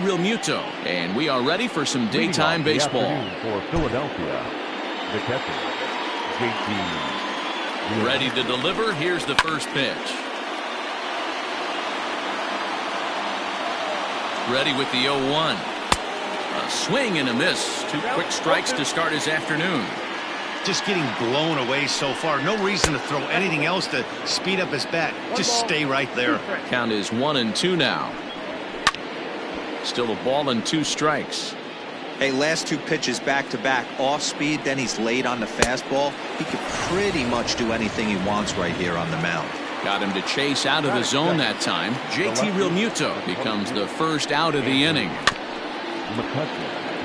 Realmuto, and we are ready for some daytime baseball. For Philadelphia, the catcher, JT. Ready to deliver. Here's the first pitch. Ready with the 0-1. A swing and a miss. 2 quick strikes to start his afternoon. Just getting blown away so far. No reason to throw anything else to speed up his bat. Just stay right there. Count is 1-2 now. Still a ball and 2 strikes. Hey, last 2 pitches back-to-back off speed, then he's laid on the fastball. He could pretty much do anything he wants right here on the mound. Got him to chase out of the zone that time. JT Realmuto becomes the first out of the inning.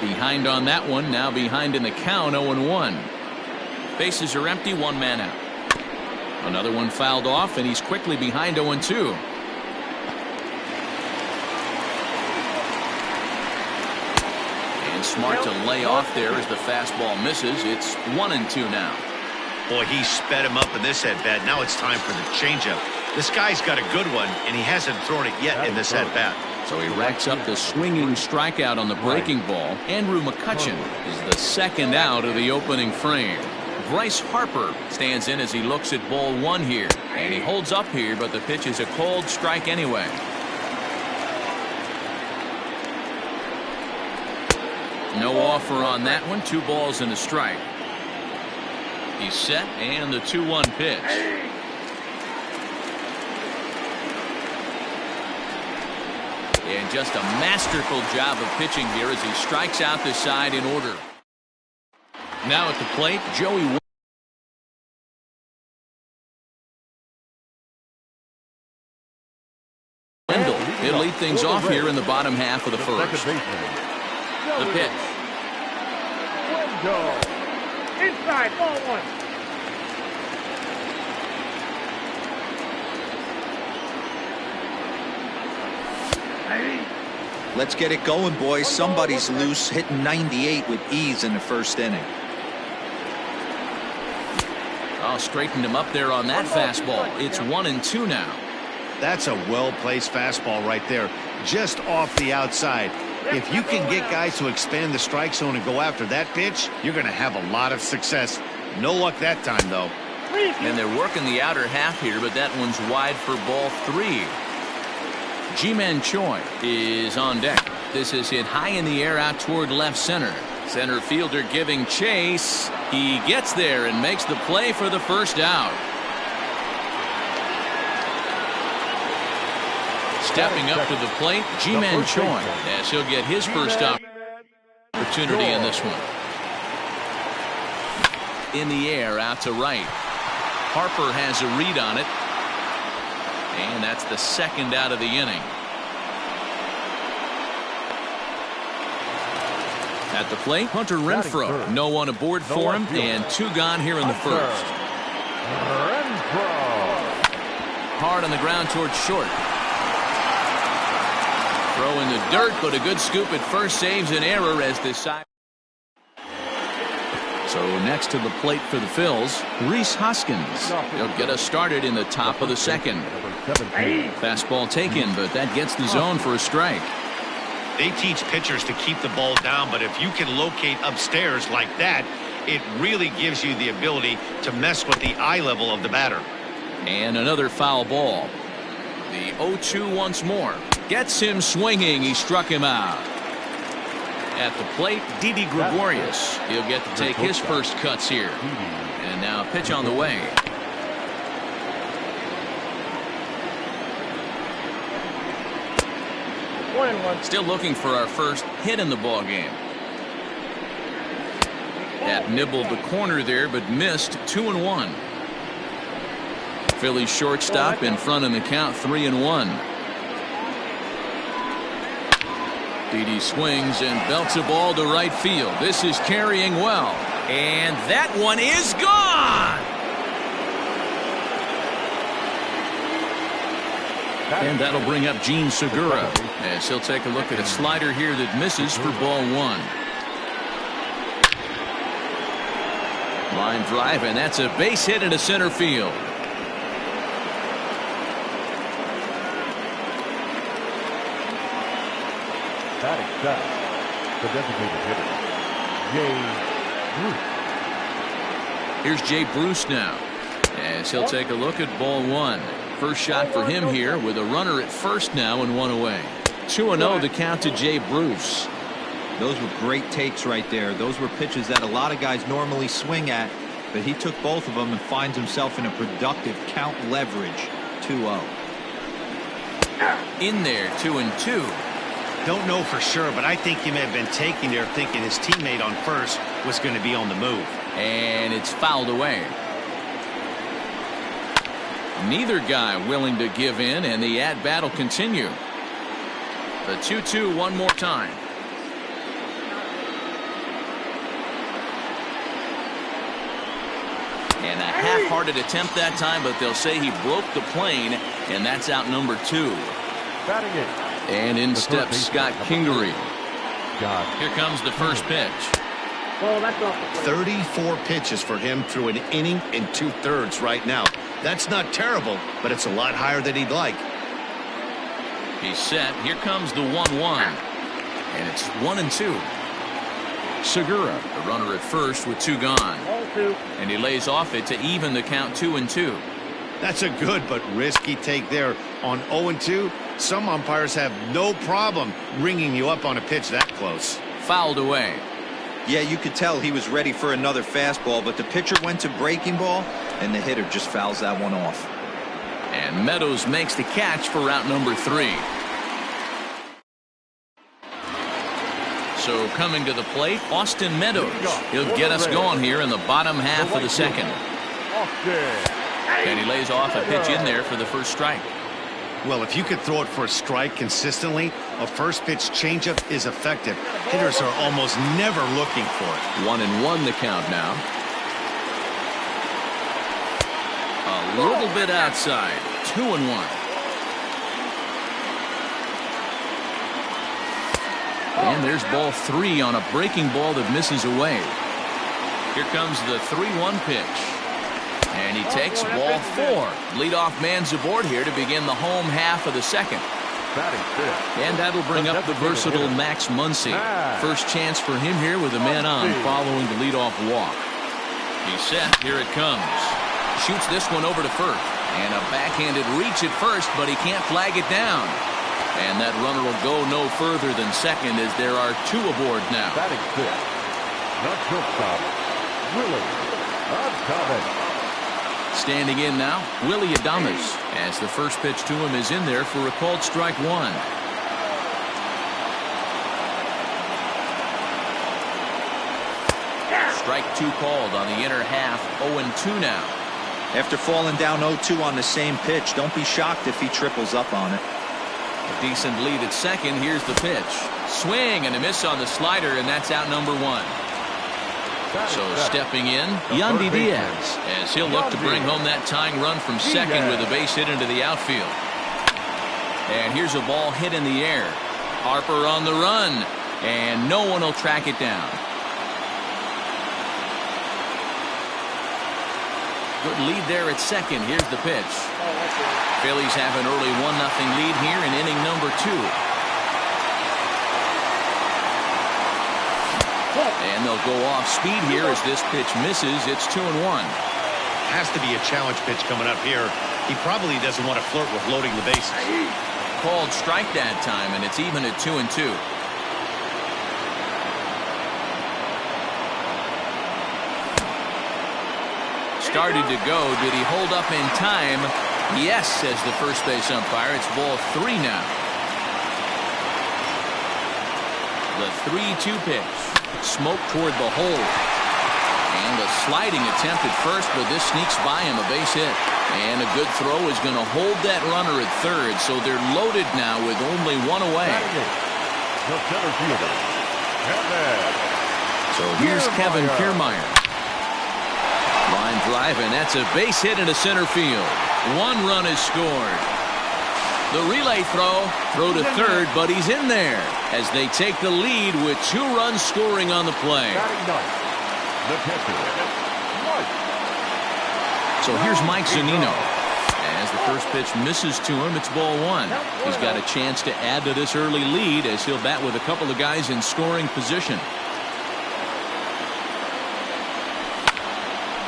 Behind on that one, now behind in the count, 0-1. Bases are empty, 1 man out. Another one fouled off, and he's quickly behind 0-2. And smart to lay off there as the fastball misses. It's 1-2 now. Boy, he sped him up in this at-bat. Now it's time for the changeup. This guy's got a good one, and he hasn't thrown it yet in this at-bat. So he racks up the swinging strikeout on the breaking ball. Andrew McCutchen is the second out of the opening frame. Bryce Harper stands in as he looks at ball 1 here. And he holds up here, but the pitch is a cold strike anyway. No offer on that one. 2 balls and a strike. He's set, and the 2-1 pitch. And just a masterful job of pitching here as he strikes out the side in order. Now at the plate, Joey Wendell. He'll lead things off here in the bottom half of the first. The pitch. Inside, ball 1. Let's get it going, boys. Somebody's loose, hitting 98 with ease in the first inning. Oh, straightened him up there on that fastball. It's 1-2 now. That's a well-placed fastball right there, just off the outside. If you can get guys to expand the strike zone and go after that pitch, you're going to have a lot of success. No luck that time, though. And they're working the outer half here, but that one's wide for ball 3. Ji-Man Choi is on deck. This is hit high in the air out toward left center. Center fielder giving chase. He gets there and makes the play for the first out. Stepping up to the plate, Ji-Man Choi, as he'll get his first opportunity in this one. In the air out to right. Harper has a read on it. And that's the second out of the inning. At the plate, Hunter Renfroe. No one aboard for him, and 2 gone here in the first. Hard on the ground towards short. Throw in the dirt, but a good scoop at first saves an error as this side. So next to the plate for the Phils, Rhys Hoskins. He'll get us started in the top of the second. Fastball taken, but that gets the zone for a strike. They teach pitchers to keep the ball down, but if you can locate upstairs like that, it really gives you the ability to mess with the eye level of the batter. And another foul ball. The 0-2 once more. Gets him swinging. He struck him out. At the plate, Didi Gregorius. He'll get to take his first cuts here. And now a pitch on the way. Still looking for our first hit in the ball game. That nibbled the corner there, but missed. 2-1. Phillies shortstop in front in the count, 3-1. Didi swings and belts a ball to right field. This is carrying well. And that one is gone. And that'll bring up Gene Segura as he'll take a look at a slider here that misses for ball 1. Line drive, and that's a base hit into center field. Batting seventh, the designated hitter, Jay Bruce. Here's Jay Bruce now, as he'll take a look at ball one. First shot for him here with a runner at first now and one away. 2-0 the count to Jay Bruce. Those were great takes right there. Those were pitches that a lot of guys normally swing at, but he took both of them and finds himself in a productive count leverage. 2-0. In there, 2-2. Don't know for sure, but I think he may have been taking there thinking his teammate on first was going to be on the move. And it's fouled away. Neither guy willing to give in, and the at-bat will continue. The 2-2 one more time. And a half-hearted attempt that time, but they'll say he broke the plane, and that's out number 2. Batting eighth, And in steps Scott Kingery. Here comes the first pitch. Ball, that's off the plate. 34 pitches for him through an inning and 2/3 right now. That's not terrible, but it's a lot higher than he'd like. He's set. Here comes the 1-1. And it's 1-2. Segura, the runner at first with 2 gone. Ball two. And he lays off it to even the count 2-2. That's a good but risky take there. On 0-2, some umpires have no problem ringing you up on a pitch that close. Fouled away. Yeah, you could tell he was ready for another fastball, but the pitcher went to breaking ball, and the hitter just fouls that one off. And Meadows makes the catch for out number 3. So coming to the plate, Austin Meadows. He'll get us going here in the bottom half of the second. And he lays off a pitch in there for the first strike. Well, if you could throw it for a strike consistently, a first pitch changeup is effective. Hitters are almost never looking for it. 1-1 the count now. A little bit outside. 2-1. And there's ball 3 on a breaking ball that misses away. Here comes the 3-1 pitch. And he takes ball 4. Leadoff man's aboard here to begin the home half of the second. And that'll bring up the versatile Max Muncy. First chance for him here with a man on following the leadoff walk. He's set. Here it comes. Shoots this one over to first. And a backhanded reach at first, but he can't flag it down. And that runner will go no further than second as there are 2 aboard now. Batting fifth, the shortstop, Willie Adames. Standing in now, Willie Adames, as the first pitch to him is in there for a called strike 1. Strike 2 called on the inner half. 0-2 now. After falling down 0-2 on the same pitch, don't be shocked if he triples up on it. A decent lead at second. Here's the pitch. Swing and a miss on the slider, and that's out number 1. So stepping in, Yandy Diaz, as he'll look to bring home that tying run from second with a base hit into the outfield. And here's a ball hit in the air. Harper on the run, and no one will track it down. Good lead there at second. Here's the pitch. Phillies have an early 1-0 lead here in inning number 2. And they'll go off speed here as this pitch misses. It's 2-1. Has to be a challenge pitch coming up here. He probably doesn't want to flirt with loading the bases. Called strike that time, and it's even at 2-2. Started to go. Did he hold up in time? Yes, says the first base umpire. It's ball 3 now. The 3-2 pitch. Smoke toward the hole. And a sliding attempt at first, but this sneaks by him, a base hit. And a good throw is going to hold that runner at third, so they're loaded now with only 1 away. So here's Kevin Kiermaier. Line drive, and that's a base hit into center field. 1 run is scored. The relay throw to third, but he's in there as they take the lead with 2 runs scoring on the play. So here's Mike Zunino as the first pitch misses to him, it's ball one. He's got a chance to add to this early lead as he'll bat with a couple of guys in scoring position.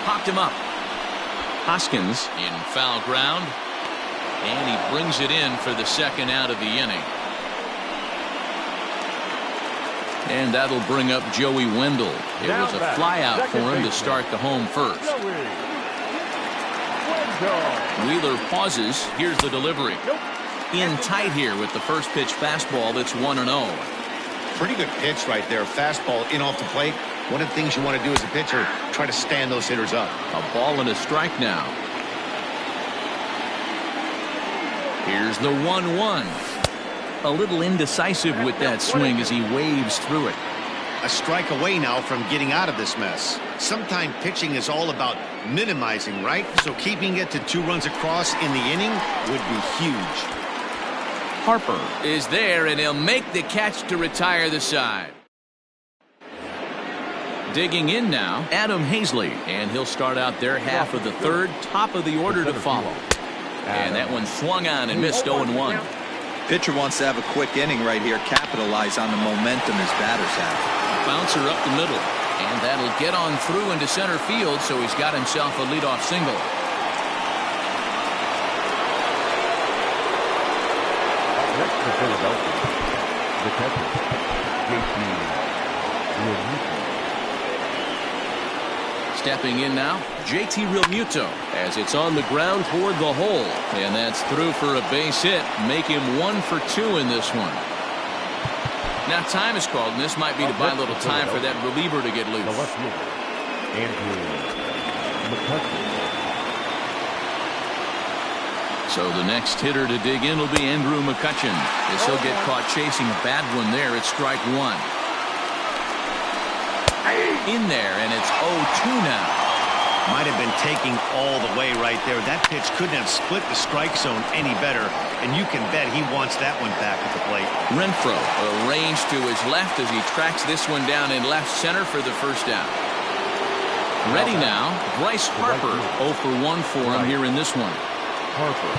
Popped him up. Hoskins in foul ground, and he brings it in for the second out of the inning. And that'll bring up Joey Wendell. It was a flyout for him to start the home first. Wheeler pauses. Here's the delivery. In tight here with the first pitch fastball that's 1-0. Pretty good pitch right there. Fastball in off the plate. One of the things you want to do as a pitcher, try to stand those hitters up. A ball and a strike now. Here's the 1-1. A little indecisive with that swing as he waves through it. A strike away now from getting out of this mess. Sometimes pitching is all about minimizing, right? So keeping it to 2 runs across in the inning would be huge. Harper is there, and he'll make the catch to retire the side. Digging in now, Adam Hazley, and he'll start out their half of the third, top of the order to follow. And that one swung on and missed 0-1. Pitcher wants to have a quick inning right here, capitalize on the momentum his batters have. Bouncer up the middle, and that'll get on through into center field, so he's got himself a leadoff single. Next to Philadelphia, the catcher, JT. Stepping in now, JT Realmuto, as it's on the ground toward the hole. And that's through for a base hit. Make him 1 for 2 in this one. Now time is called, and this might be to buy a little time for that reliever to get loose. The left fielder, Andrew McCutcheon. So the next hitter to dig in will be Andrew McCutcheon, as he'll get caught chasing a bad one there at strike 1. In there, and it's 0-2 now. Might have been taking all the way right there. That pitch couldn't have split the strike zone any better, and you can bet he wants that one back at the plate. Renfroe arranged to his left as he tracks this one down in left center for the first out. Ready now, Bryce Harper. 0 for 1 for him here in this one. Harper.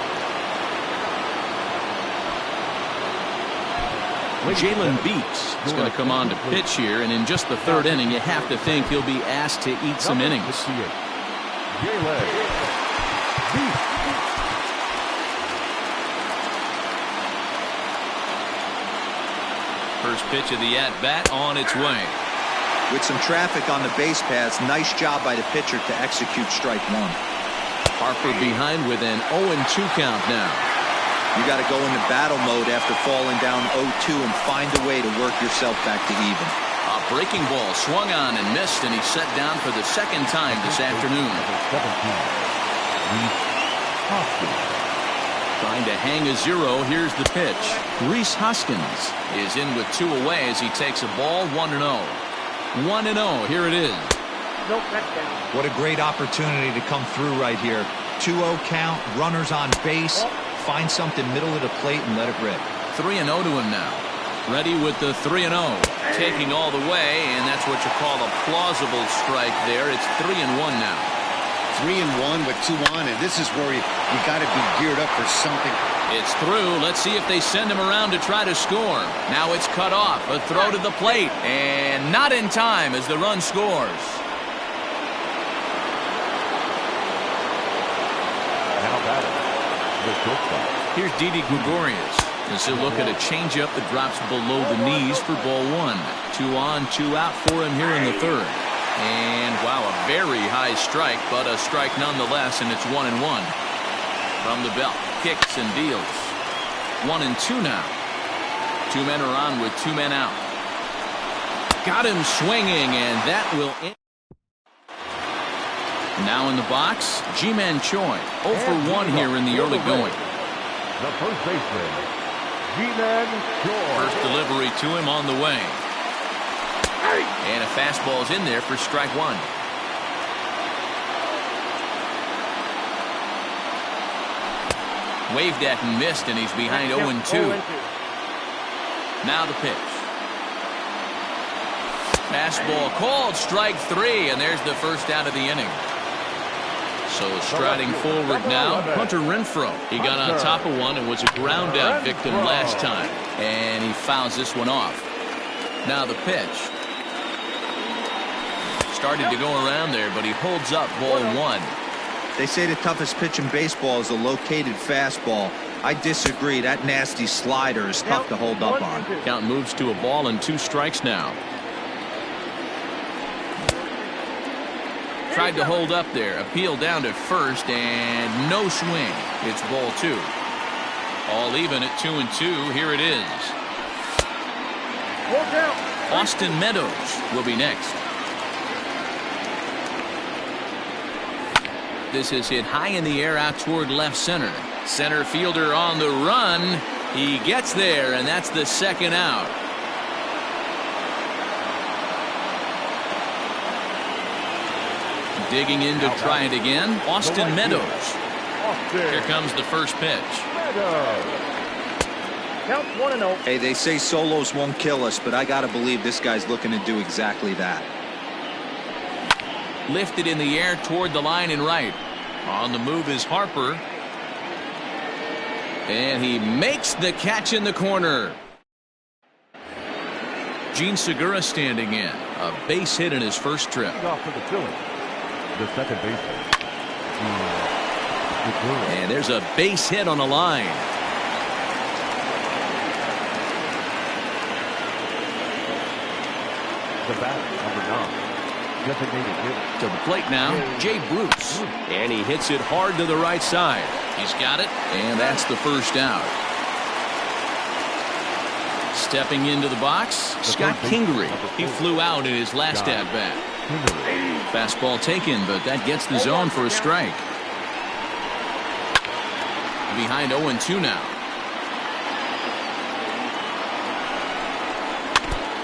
Jalen Beeks is going to come on to pitch here, and in just the third inning, you have to think he'll be asked to eat some innings. Jalen Beeks. First pitch of the at-bat on its way. With some traffic on the base paths, nice job by the pitcher to execute strike 1. Harper behind with an 0-2 count now. You got to go into battle mode after falling down 0-2 and find a way to work yourself back to even. A breaking ball swung on and missed, and he's set down for the second time this afternoon. Trying to hang a 0. Here's the pitch. Rhys Hoskins is in with 2 away as he takes a ball. 1-0. 1-0. Here it is. What a great opportunity to come through right here. 2-0 count, runners on base. Find something middle of the plate and let it rip. 3-0 to him now. Ready with the 3-0. Taking all the way, and that's what you call a plausible strike there. It's 3-1 now. 3-1 with 2 on, and this is where you got to be geared up for something. It's through. Let's see if they send him around to try to score. Now it's cut off. A throw to the plate, and not in time as the run scores. Now batting. Here's Didi Gregorius as he'll look at a changeup that drops below the knees for ball 1. 2 on, 2 out for him here in the third. And wow, a very high strike, but a strike nonetheless, and it's 1-1. From the belt, kicks and deals. 1-2 now. 2 men are on with 2 men out. Got him swinging, and that will end. Now in the box, Ji-Man Choi. 0 for 1 here in the early going. The first baseman, Ji-Man Choi. First delivery to him on the way. And a fastball is in there for strike 1. Waved at and missed, and he's behind 0-2. Now the pitch. Fastball called, strike 3, and there's the first out of the inning. So striding forward now, Hunter Renfroe. He got on top of one and was a ground out victim last time. And he fouls this one off. Now the pitch. Started to go around there, but he holds up ball one. They say the toughest pitch in baseball is a located fastball. I disagree. That nasty slider is tough to hold up on. Count moves to a ball and 2 strikes now. Tried to hold up there. Appeal down to first and no swing. It's ball 2. All even at 2-2. Here it is. Austin Meadows will be next. This is hit high in the air out toward left center. Center fielder on the run. He gets there, and that's the second out. Digging in to try it again. Austin Meadows. Here comes the first pitch. Count 1-0. Hey, they say solos won't kill us, but I gotta believe this guy's looking to do exactly that. Lifted in the air toward the line and right. On the move is Harper. And he makes the catch in the corner. Gene Segura standing in. A base hit in his first trip. Off to the Phillies. The second baseman. And there's a base hit on the line. The bat, number 9. Designated hitter. To the plate now, Jay Bruce. And he hits it hard to the right side. He's got it, and that's the first out. Stepping into the box, Scott Kingery. He flew out in his last at-bat. Fastball taken, but that gets the zone for a strike. Behind 0-2 now.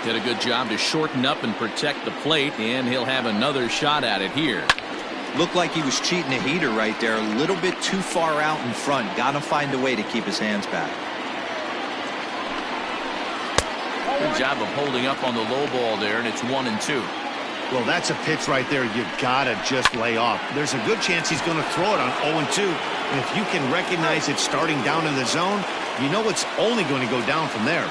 Did a good job to shorten up and protect the plate, and he'll have another shot at it here. Looked like he was cheating a heater right there, a little bit too far out in front. Gotta find a way to keep his hands back. Good job of holding up on the low ball there, and it's 1-2. Well, that's a pitch right there you gotta just lay off. There's a good chance he's going to throw it on 0-2. And if you can recognize it starting down in the zone, you know it's only going to go down from there.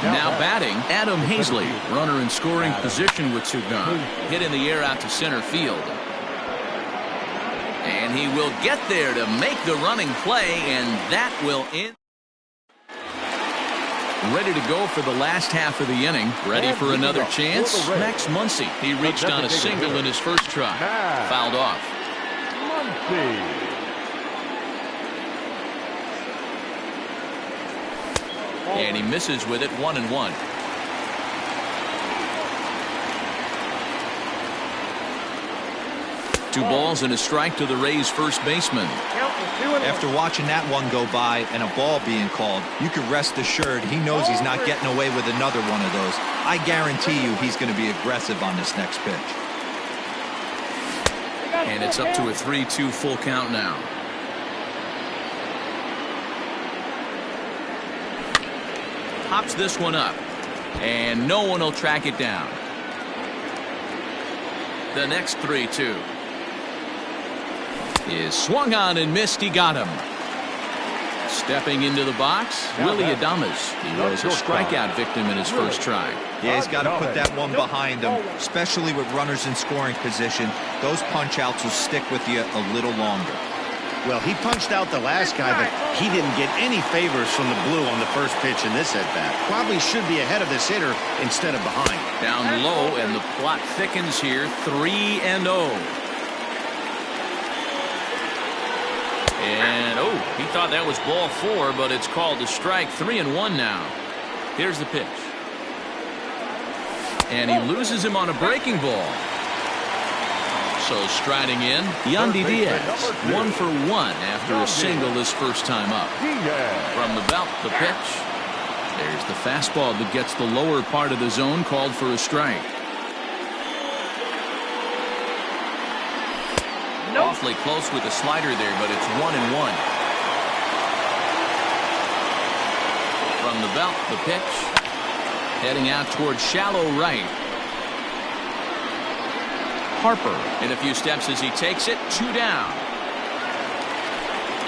Now batting, Adam Hazley, runner in scoring position with 2 gone. Hit in the air out to center field. And he will get there to make the running play, and that will end. Ready to go for the last half of the inning. Ready for another chance. Max Muncy. He reached on a single in his first try. Fouled off. And he misses with it, 1-1. Two balls and a strike to the Rays first baseman. After watching that one go by and a ball being called, you can rest assured he knows he's not getting away with another one of those. I guarantee you he's going to be aggressive on this next pitch. And it's up to a 3-2 full count now. Pops this one up, and no one will track it down. The next 3-2 is swung on and missed. He got him. Stepping into the box, Willie Adames. He was a strikeout victim in his first try. Yeah, he's got to put that one behind him, especially with runners in scoring position. Those punch-outs will stick with you a little longer. Well, he punched out the last guy, but he didn't get any favors from the blue on the first pitch in this at-bat. Probably should be ahead of this hitter instead of behind. Down low, and the plot thickens here, 3-0. And, oh, he thought that was ball 4, but it's called a strike. 3-1 now. Here's the pitch. And he loses him on a breaking ball. So striding in, Yandy Diaz, 1 for 1 after a single his first time up. From the belt, the pitch. There's the fastball that gets the lower part of the zone, called for a strike. Awfully close with the slider there, but it's 1-1. From the belt, the pitch. Heading out towards shallow right. Harper in a few steps as he takes it. 2 down.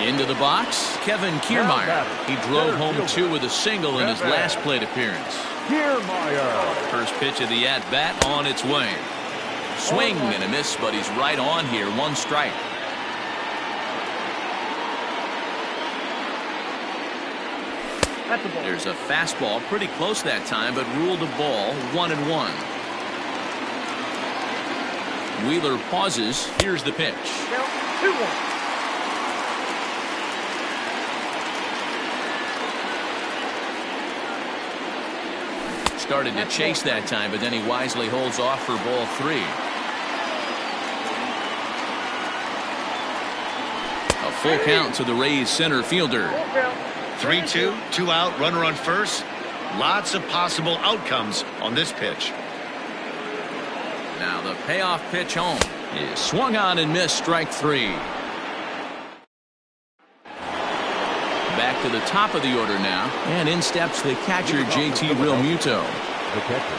Into the box, Kevin Kiermaier. He drove home 2 with a single in his last plate appearance. First pitch of the at-bat on its way. Swing and a miss, but he's right on here. 1 strike. There's a fastball pretty close that time, but ruled a ball. 1-1. Wheeler pauses. Here's the pitch. 2-1. Started to chase that time, but then he wisely holds off for ball 3. A full count to the Rays center fielder. 3-2, 2 out, runner on first. Lots of possible outcomes on this pitch. Now the payoff pitch home is swung on and missed. Strike 3. Back to the top of the order now, and in steps the catcher JT Realmuto. The catcher.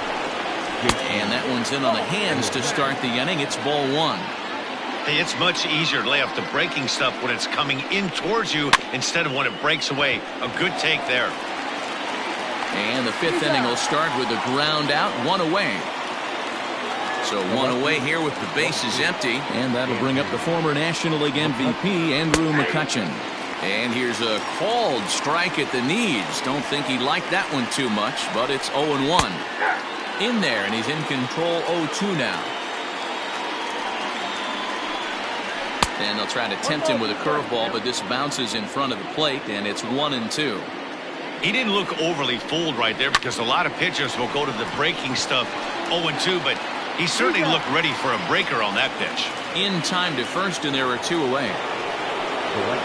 And that one's in on the hands to start the inning. It's ball 1. Hey, it's much easier to lay off the breaking stuff when it's coming in towards you instead of when it breaks away. A good take there. And the 5th inning will start with a ground out, 1 away. So 1 away here with the bases empty, and that'll bring up the former National League MVP Andrew McCutchen. And here's a called strike at the knees. Don't think he liked that one too much, but it's 0-1. In there, and he's in control. 0-2 now. And they'll try to tempt him with a curveball, but this bounces in front of the plate, and it's 1-2. He didn't look overly fooled right there because a lot of pitchers will go to the breaking stuff 0-2, but he certainly looked ready for a breaker on that pitch. In time to first, and there are 2 away.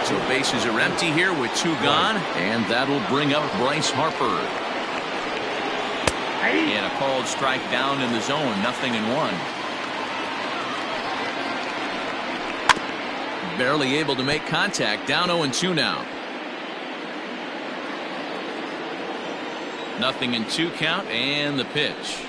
So bases are empty here with 2 gone, and that'll bring up Bryce Harper. And a called strike down in the zone, 0-1. Barely able to make contact, down 0-2 now. 0-2 count, and the pitch.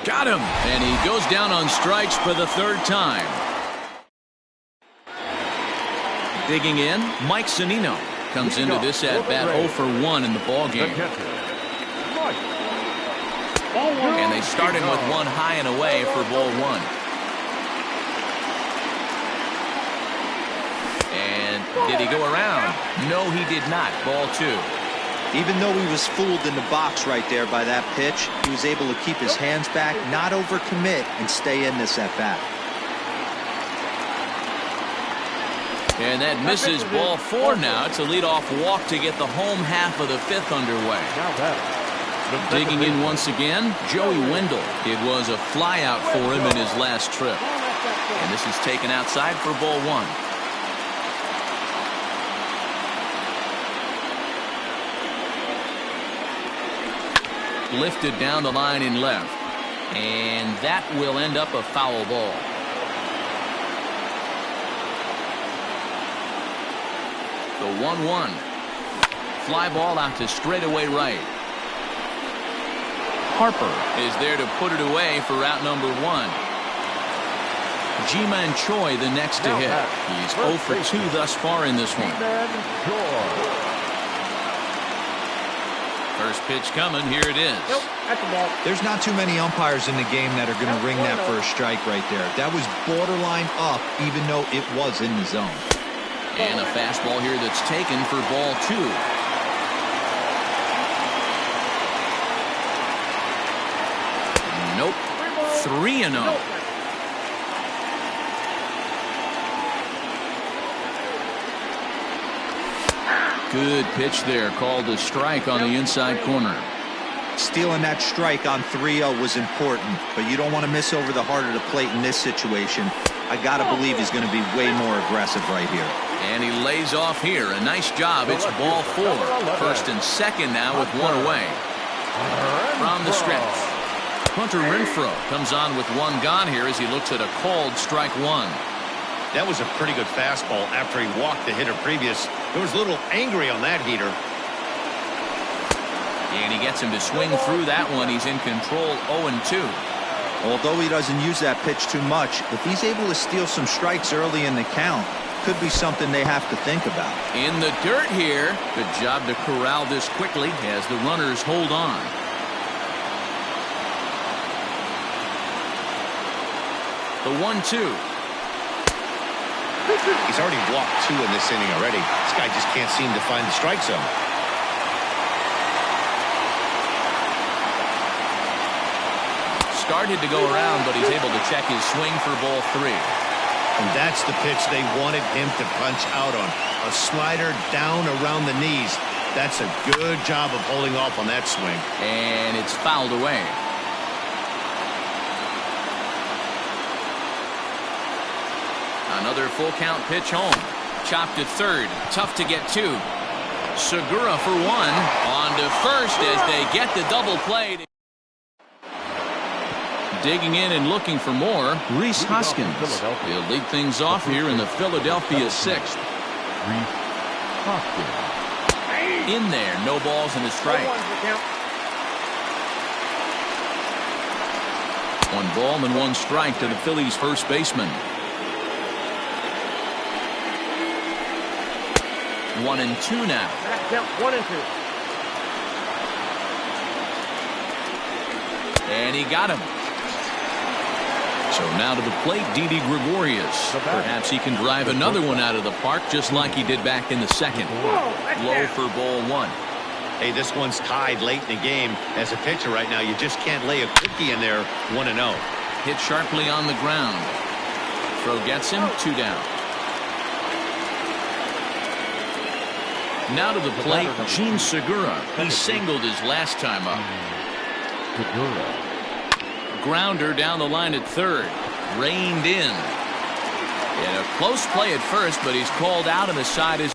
Got him, and he goes down on strikes for the 3rd time. Digging in, Mike Zunino comes into this at bat 0 for 1 in the ballgame. And they start him with 1 high and away for ball 1. And did he go around? No, he did not. Ball 2. Even though he was fooled in the box right there by that pitch, he was able to keep his hands back, not overcommit, and stay in this at bat. And that misses. Ball 4 now. It's a leadoff walk to get the home half of the 5th underway. Digging in once again, Joey Wendell. It was a flyout for him in his last trip. And this is taken outside for ball 1. Lifted down the line in left, and that will end up a foul ball. The 1-1 fly ball out to straightaway right. Harper is there to put it away for out number 1. Ji-Man Choi the next to hit. He's 0 for 2 thus far in this one. First pitch coming. Here it is. There's not too many umpires in the game that are going to ring that first strike right there. That was borderline up, even though it was in the zone. And a fastball here that's taken for ball 2. Nope. 3-0. Good pitch there, called a strike on the inside corner. Stealing that strike on 3-0 was important, but you don't want to miss over the heart of the plate in this situation. I gotta believe he's going to be way more aggressive right here. And he lays off here. A nice job. It's ball 4. First and second now with 1 away. From the stretch, Hunter Renfroe comes on with 1 gone here as he looks at a called strike 1. That was a pretty good fastball after he walked the hitter previous. There was a little angry on that heater. And he gets him to swing through that one. He's in control, 0-2. Although he doesn't use that pitch too much, if he's able to steal some strikes early in the count, could be something they have to think about. In the dirt here. Good job to corral this quickly as the runners hold on. The 1-2. He's already walked 2 in this inning already. This guy just can't seem to find the strike zone. Started to go around, but he's able to check his swing for ball 3. And that's the pitch they wanted him to punch out on. A slider down around the knees. That's a good job of holding off on that swing. And it's fouled away. Another full count pitch home. Chopped to third. Tough to get to. Segura for 1. On to first as they get the double play. Digging in and looking for more, Rhys Hoskins. He'll lead things off here in the Philadelphia 6th. Rhys Hoskins. In there, no balls and a strike. 1 ball and 1 strike to the Phillies' first baseman. 1-2 now. 1-2. And he got him. So now to the plate, Didi Gregorius. Perhaps he can drive another one out of the park just like he did back in the second. Low for ball 1. Hey, this one's tied late in the game. As a pitcher right now, you just can't lay a cookie in there 1-0. Hit sharply on the ground. Throw gets him, 2 down. Now to the plate, Gene Segura. He singled his last time up. Segura. Grounder down the line at third. Reined in. And a close play at first, but he's called out on the side is.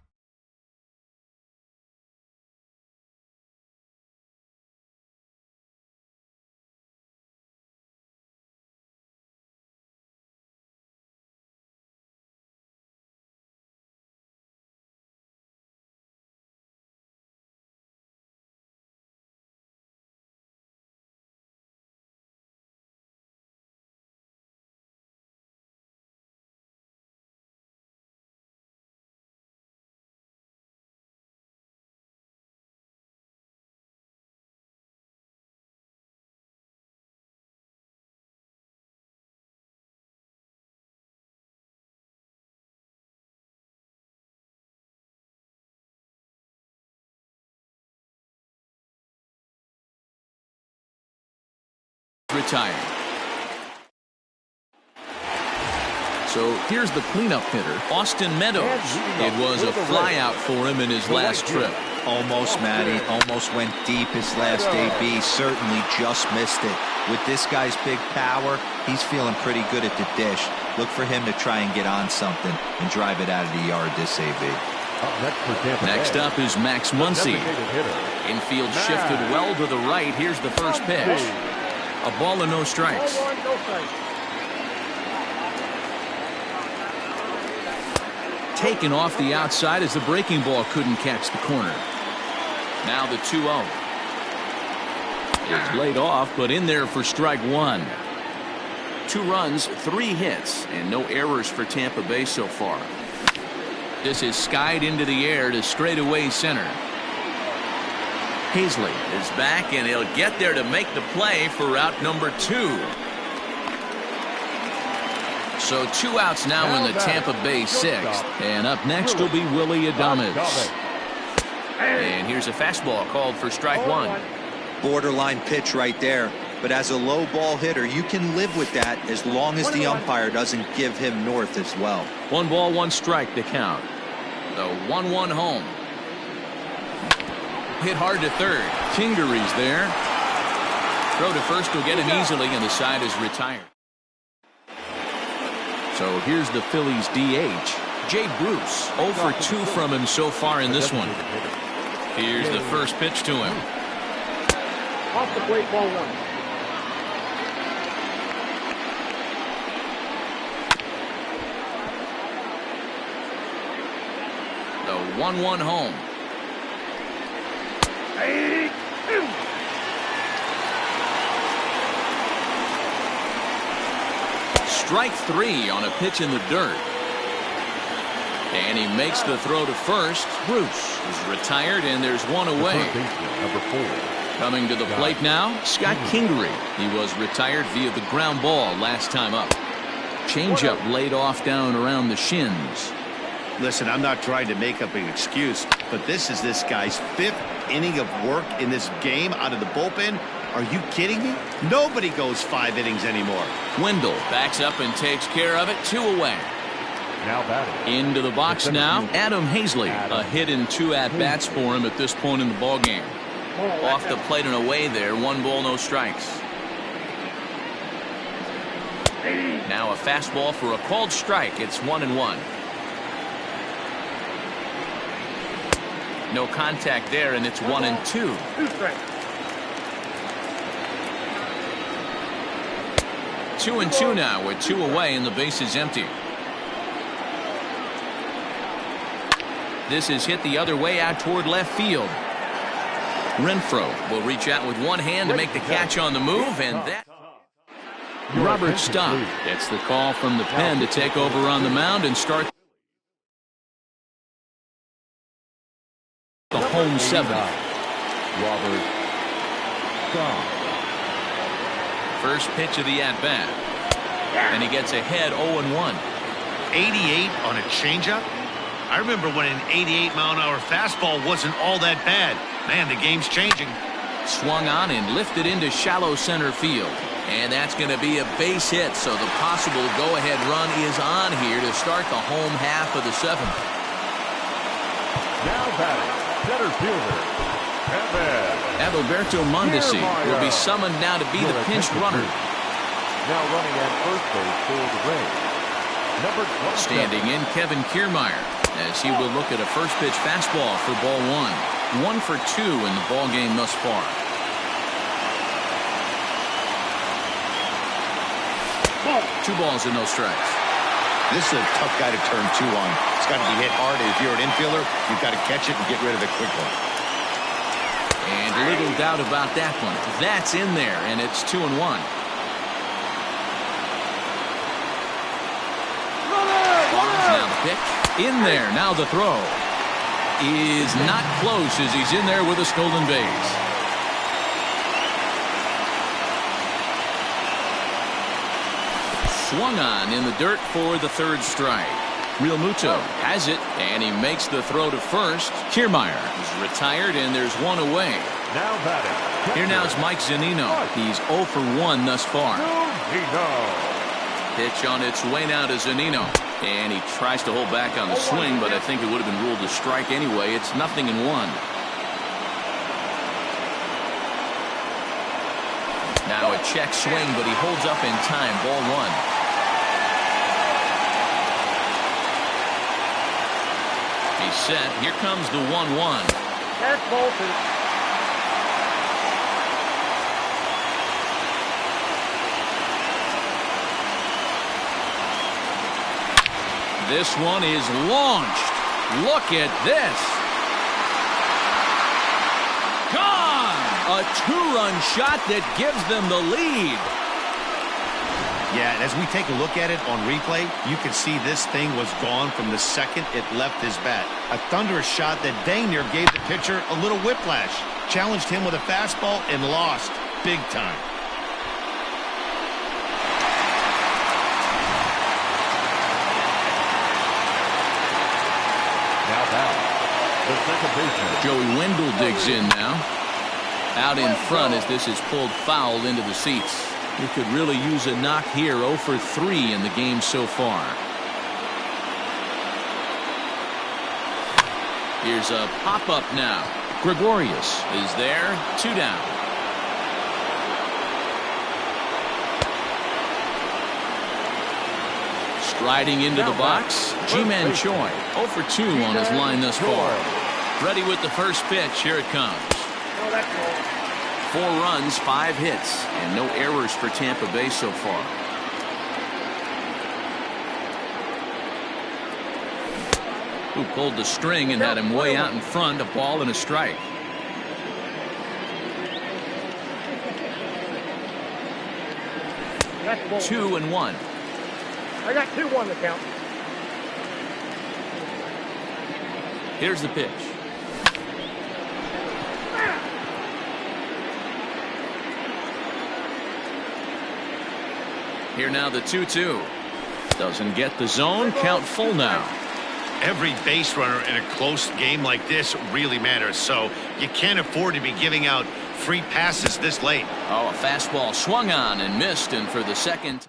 Retired. So here's the cleanup hitter, Austin Meadows. It was a flyout for him in his last trip. Almost, Matty. Almost went deep his last AB. Certainly just missed it. With this guy's big power, he's feeling pretty good at the dish. Look for him to try and get on something and drive it out of the yard this AB. Next up is Max Muncy. Infield shifted well to the right. Here's the first pitch. A ball and no strikes. Taken off the outside as the breaking ball couldn't catch the corner. Now the 2-0. It's laid off, but in there for strike 1. 2 runs, 3 hits, and no errors for Tampa Bay so far. This is skied into the air to straightaway center. Hazley is back, and he'll get there to make the play for route number 2. So 2 outs now in the Tampa Bay 6th. And up next will be Willie Adames. And here's a fastball called for strike 1. Borderline pitch right there. But as a low ball hitter, you can live with that as long as the umpire doesn't give him north as well. 1 ball, 1 strike to count. The 1-1 home. Hit hard to third. Kingery's there. Throw to first will get him easily, and the side is retired. So here's the Phillies DH, Jay Bruce. 0 for 2 from him so far in this one. Here's the first pitch to him. Off the plate, ball 1. The 1-1 home. Strike 3 on a pitch in the dirt. And he makes the throw to first. Bruce is retired, and there's one away. Number 4. Coming to the plate now, Scott Kingery. He was retired via the ground ball last time up. Changeup laid off down around the shins. Listen, I'm not trying to make up an excuse, but this is this guy's 5th inning of work in this game out of the bullpen. Are you kidding me? Nobody goes 5 innings anymore. Wendell backs up and takes care of it. 2 away. Now batting. Into the box now, Adam Hazley. A hit and 2 at-bats for him at this point in the ballgame. Off the plate and away there. 1 ball, no strikes. Now a fastball for a called strike. It's 1-1. No contact there, and it's 1-2. 2 strikes. 2-2 now with 2 away and the base is empty. This is hit the other way out toward left field. Renfroe will reach out with one hand to make the catch on the move, and that Robert Stock gets the call from the pen to take over on the mound and start the home 7. Robert Stock. First pitch of the at-bat, and he gets ahead 0-1. 88 on a changeup? I remember when an 88-mile-an-hour fastball wasn't all that bad. Man, the game's changing. Swung on and lifted into shallow center field. And that's going to be a base hit, so the possible go-ahead run is on here to start the home half of the 7th. Now batting, center fielder, Adalberto Mondesi will be summoned now to be the pinch runner. Now running at first base for the Rays. Number 27. Standing in, Kevin Kiermaier, as he will look at a first pitch fastball for ball 1. 1 for 2 in the ball game thus far. Ball. 2 balls and no strikes. This is a tough guy to turn 2 on. It's got to be hit hard. If you're an infielder, you've got to catch it and get rid of it quickly. And little doubt about that one. That's in there, and it's 2-1. Now the pitch. In there. Now the throw. Is not close as he's in there with a stolen base. Swung on in the dirt for the 3rd strike. Real Muto has it, and he makes the throw to first. Kiermaier is retired, and there's 1 away. Now batting. Here now is Mike Zunino. He's 0 for 1 thus far. Pitch on its way now to Zunino. And he tries to hold back on the swing, but I think it would have been ruled a strike anyway. It's 0-1. Now a check swing, but he holds up in time. Ball 1. He's set. Here comes the 1-1. That's Bolton. This one is launched. Look at this. Gone! A 2-run shot that gives them the lead. Yeah, and as we take a look at it on replay, you can see this thing was gone from the second it left his bat. A thunderous shot that dang near gave the pitcher a little whiplash. Challenged him with a fastball and lost big time. The second baseman. Joey Wendell digs in now. Out in front as this is pulled foul into the seats. He could really use a knock here. 0 for 3 in the game so far. Here's a pop-up now. Gregorius is there. 2 down. Striding into the box, Ji-Man Choi. 0 for 2 on his line thus far. Ready with the first pitch. Here it comes. 4 runs, 5 hits, and no errors for Tampa Bay so far. Who pulled the string and had him way out in front. A ball and a strike. 2-1. I got 2-1 to count. Here's the pitch. Here now the 2-2. Doesn't get the zone. Count full now. Every base runner in a close game like this really matters, so you can't afford to be giving out free passes this late. Oh, a fastball swung on and missed, and for the second.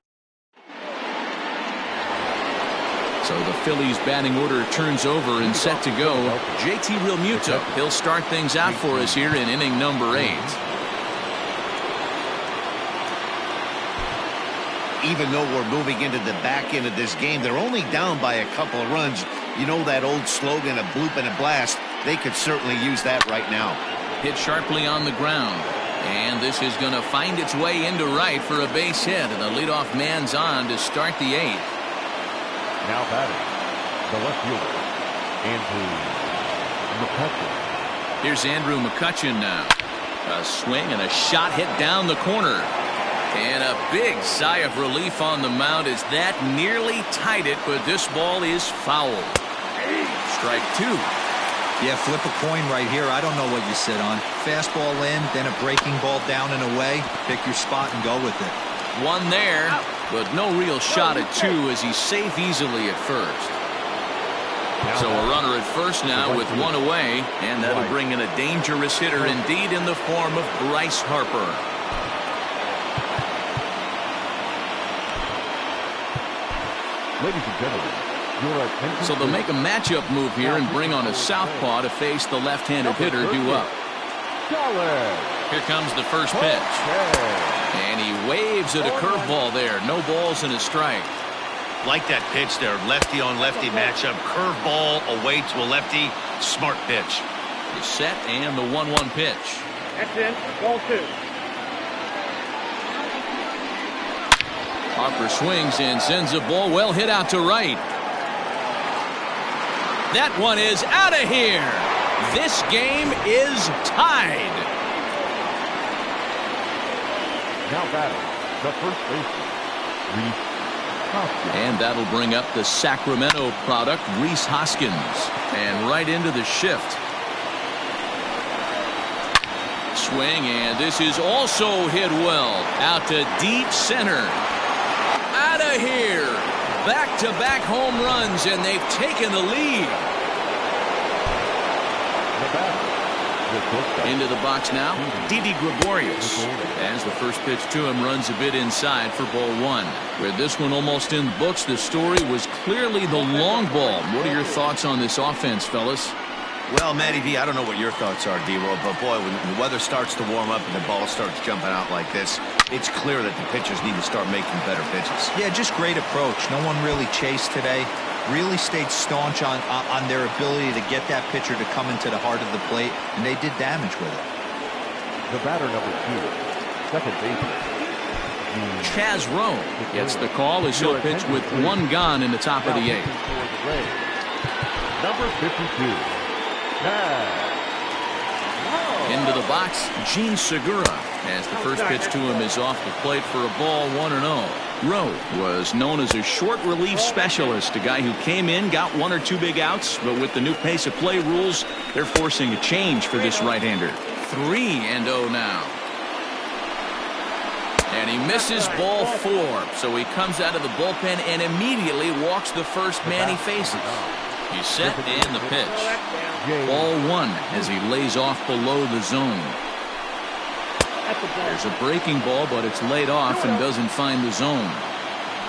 So the Phillies batting order turns over and set to go. JT Realmuto, he'll start things out for us here in inning number 8. Even though we're moving into the back end of this game, they're only down by a couple of runs. You know that old slogan, a bloop and a blast? They could certainly use that right now. Hit sharply on the ground. And this is going to find its way into right for a base hit. And the leadoff man's on to start the 8th. Now batting, the left fielder, Andrew McCutchen. Here's Andrew McCutchen now. A swing and a shot hit down the corner. And a big sigh of relief on the mound as that nearly tied it, but this ball is foul. Strike 2. Yeah, flip a coin right here. I don't know what you sit on. Fastball in, then a breaking ball down and away. Pick your spot and go with it. One there, but no real shot at 2 as he's safe easily at first. So a runner at first now with 1 away, and that'll bring in a dangerous hitter indeed in the form of Bryce Harper. Ladies and gentlemen, your attention. So they'll make a matchup move here and bring on a southpaw to face the left-handed hitter due up. Here comes the first pitch. And he waves at a curveball there. No balls and a strike. Like that pitch there, lefty on lefty matchup. Curveball away to a lefty. Smart pitch. The set and the 1-1 pitch. That's in. Ball 2. Harper swings and sends a ball well hit out to right. That one is out of here. This game is tied. Now batting, the first baseman, Reese Hoskins. And that'll bring up the Sacramento product, Reese Hoskins. And right into the shift. Swing, and this is also hit well. Out to deep center. Out of here. Back-to-back home runs, and they've taken the lead. Into the box now, Didi Gregorius. As the first pitch to him runs a bit inside for ball 1. With this one almost in the books, the story was clearly the long ball. What are your thoughts on this offense, fellas? Well, Matty V, I don't know what your thoughts are, D-Roll, but boy, when the weather starts to warm up and the ball starts jumping out like this, it's clear that the pitchers need to start making better pitches. Yeah, just great approach. No one really chased today. Really stayed staunch on their ability to get that pitcher to come into the heart of the plate, and they did damage with it. The batter number 2, second baseman, Chaz Rowe gets the call as he'll pitch with 1 gone in the top of the 8th. Number 52. Into the box, Gene Segura, as the first pitch to him is off the plate for a ball 1-0. Rowe was known as a short relief specialist, a guy who came in, got 1 or 2 big outs, but with the new pace of play rules, they're forcing a change for this right-hander. 3-0 now. And he misses ball 4, so he comes out of the bullpen and immediately walks the first man he faces. He's set and the pitch. Ball 1 as he lays off below the zone. There's a breaking ball, but it's laid off and doesn't find the zone.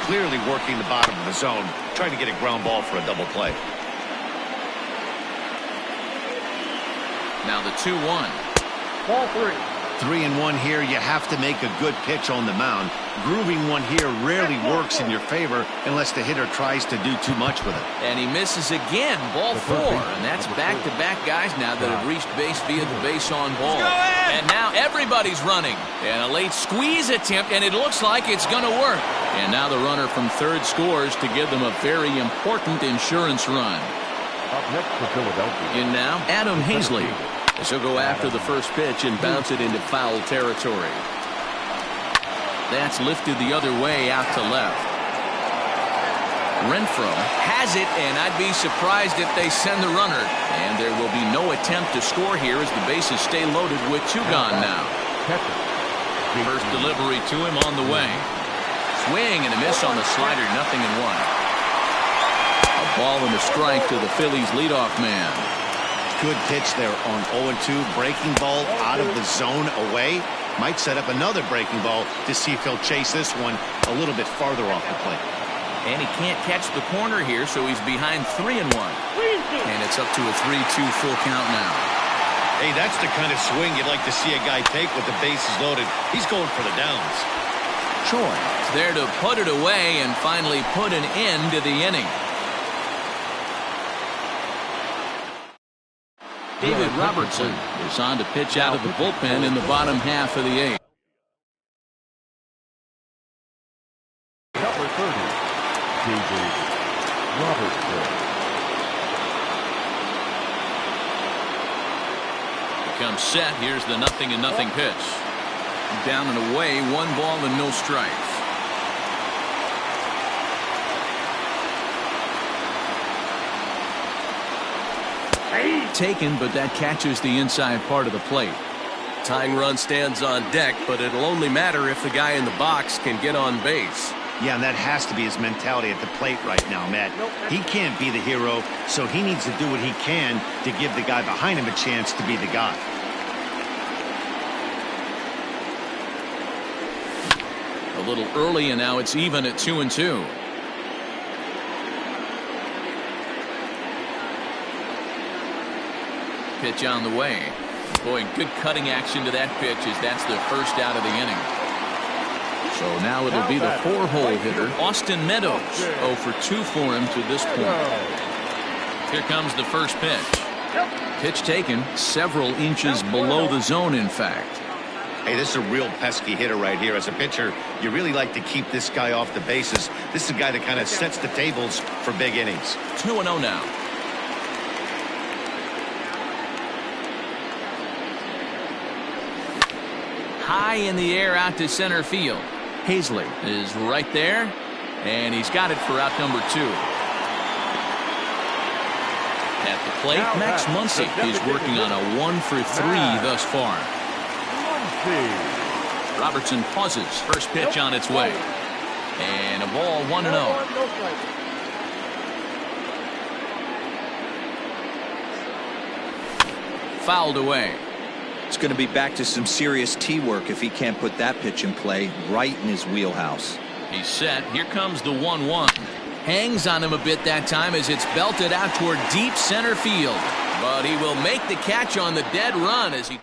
Clearly working the bottom of the zone, trying to get a ground ball for a double play. Now the 2-1. Ball 3. 3-1 here. You have to make a good pitch on the mound. Grooving one here rarely works in your favor unless the hitter tries to do too much with it. And he misses again. Ball 4. And that's back-to-back guys now that have reached base via the base on ball. And now everybody's running. And a late squeeze attempt, and it looks like it's going to work. And now the runner from third scores to give them a very important insurance run. Up next for Philadelphia. In now, Adam Hazley. He'll go after the first pitch and bounce it into foul territory. That's lifted the other way out to left. Renfro has it, and I'd be surprised if they send the runner. And there will be no attempt to score here as the bases stay loaded with two gone now. First delivery to him on the way. Swing and a miss on the slider, 0-1. A ball and a strike to the Phillies leadoff man. Good pitch there on 0-2. Breaking ball out of the zone away. Might set up another breaking ball to see if he'll chase this one a little bit farther off the plate. And he can't catch the corner here, so he's behind 3-1. And it's up to a 3-2 full count now. Hey, that's the kind of swing you'd like to see a guy take with the bases loaded. He's going for the downs. Choi is there to put it away and finally put an end to the inning. David Robertson is on to pitch out of the bullpen in the bottom half of the 8th. Number 30, David Robertson. Becomes set. Here's the 0-0 pitch. Down and away, 1 ball and no strikes. Taken, but that catches the inside part of the plate. Tying run stands on deck, but it'll only matter if the guy in the box can get on base. Yeah, and that has to be his mentality at the plate right now, Matt. He can't be the hero, so he needs to do what he can to give the guy behind him a chance to be the guy. A little early, and now it's even at 2-2. Pitch on the way. Boy, good cutting action to that pitch as that's the first out of the inning. So now it'll be the 4-hole hitter, Austin Meadows. 0 for 2 for him to this point. Here comes the first pitch. Pitch taken several inches below the zone, in fact. Hey, this is a real pesky hitter right here. As a pitcher, you really like to keep this guy off the bases. This is a guy that kind of sets the tables for big innings. 2-0 now. High in the air out to center field. Hazley is right there, and he's got it for out number 2. At the plate, Max Muncy is working on a 1 for 3 thus far. Robertson pauses. First pitch on its way. And a ball 1-0. Fouled away. It's going to be back to some serious tee work if he can't put that pitch in play right in his wheelhouse. He's set. Here comes the 1-1. Hangs on him a bit that time as it's belted out toward deep center field. But he will make the catch on the dead run as he...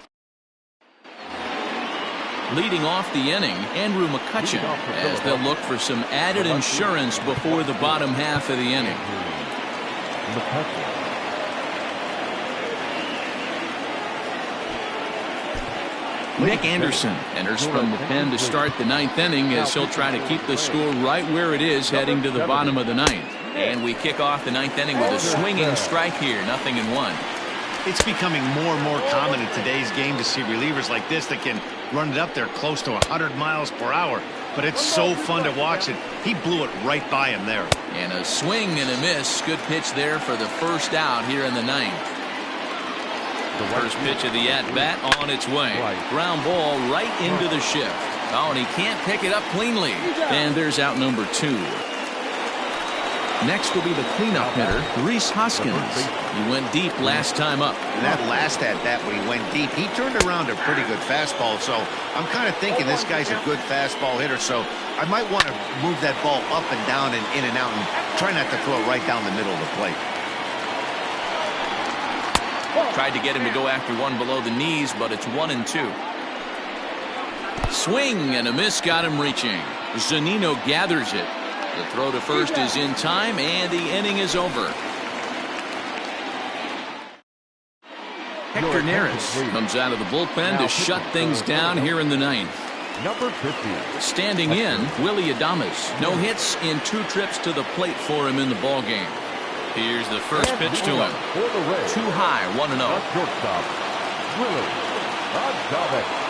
Leading off the inning, Andrew McCutchen, as they'll look for some added insurance before the bottom half of the inning. Nick Anderson enters from the pen to start the 9th inning as he'll try to keep the score right where it is heading to the bottom of the 9th. And we kick off the 9th inning with a swinging strike here, 0-1. It's becoming more and more common in today's game to see relievers like this that can run it up there close to 100 miles per hour. But it's so fun to watch it. He blew it right by him there. And a swing and a miss. Good pitch there for the first out here in the 9th. The first pitch of the at-bat on its way. Ground ball right into the shift. Oh, and he can't pick it up cleanly. And there's out number 2. Next will be the cleanup hitter, Rhys Hoskins. He went deep last time up. And that last at-bat when he went deep, he turned around a pretty good fastball. So I'm kind of thinking this guy's a good fastball hitter. So I might want to move that ball up and down and in and out and try not to throw it right down the middle of the plate. Tried to get him to go after one below the knees, but it's 1-2. Swing and a miss got him reaching. Zunino gathers it. The throw to first is in time, and the inning is over. Hector Neris comes out of the bullpen to shut things down here in the 9th. Number 50. Standing in, Willie Adames. No hits in 2 trips to the plate for him in the ballgame. Here's the first pitch to him. Too high, 1-0. Shortstop, Willie Adames.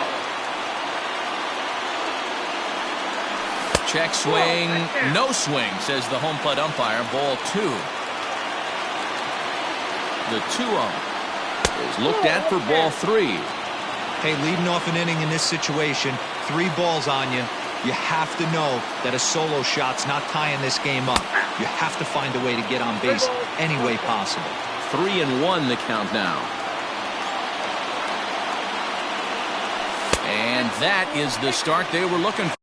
Check swing, no swing, says the home plate umpire. Ball 2. The 2-0 is looked at for ball 3. Hey, leading off an inning in this situation, 3 balls on you. You have to know that a solo shot's not tying this game up. You have to find a way to get on base any way possible. 3-1 the count now. And that is the start they were looking for.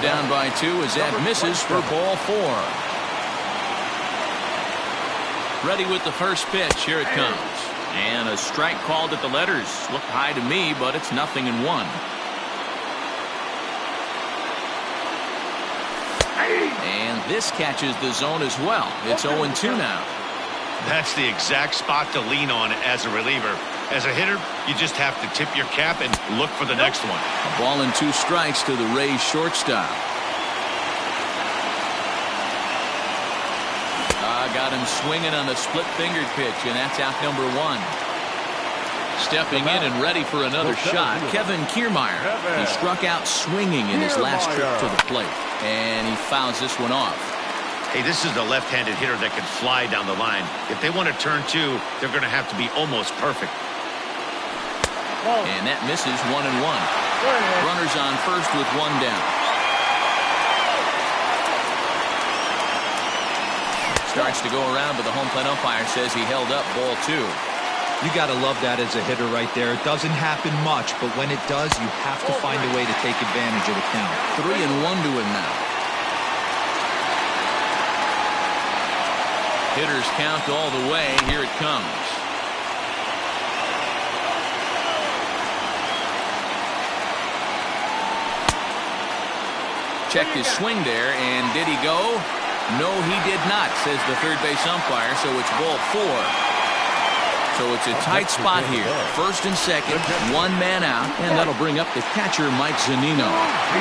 Down by 2 as that misses for ball 4. Ready with the first pitch. Here it comes. And a strike called at the letters. Looked high to me, but it's 0-1. And this catches the zone as well. It's 0-2 now. That's the exact spot to lean on as a reliever. As a hitter, you just have to tip your cap and look for the next one. A ball and 2 strikes to the Rays shortstop. Got him swinging on a split-fingered pitch, and that's out number 1. Stepping in and ready for another shot, Kevin Kiermaier. He struck out swinging in his last trip to the plate, and he fouls this one off. Hey, this is a left-handed hitter that can fly down the line. If they want to turn 2, they're going to have to be almost perfect. And that misses 1-1. Runners on first with 1 down. Starts to go around, but the home plate umpire says he held up ball 2. You got to love that as a hitter right there. It doesn't happen much, but when it does, you have to find a way to take advantage of the count. 3-1 to him now. Hitters count all the way. Here it comes. Checked his swing there, and did he go? No, he did not, says the third base umpire, so it's ball 4. So it's a tight spot here. First and second, 1 man out, and that'll bring up the catcher, Mike Zunino.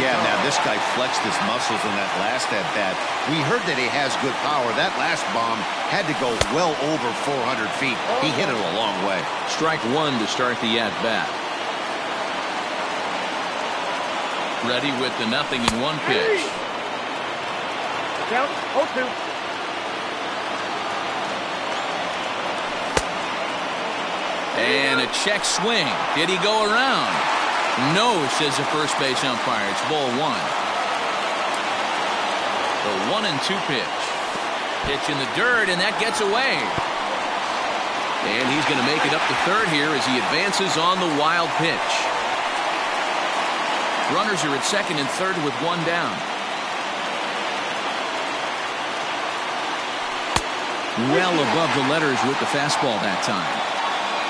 Yeah, now this guy flexed his muscles in that last at-bat. We heard that he has good power. That last bomb had to go well over 400 feet. He hit it a long way. Strike 1 to start the at-bat. Ready with the 0-1 pitch. Count 0-2. And a check swing. Did he go around? No, says the first base umpire. It's ball 1. The 1-2 pitch. Pitch in the dirt, and that gets away. And he's going to make it up to third here as he advances on the wild pitch. Runners are at second and third with 1 down. Well above the letters with the fastball that time.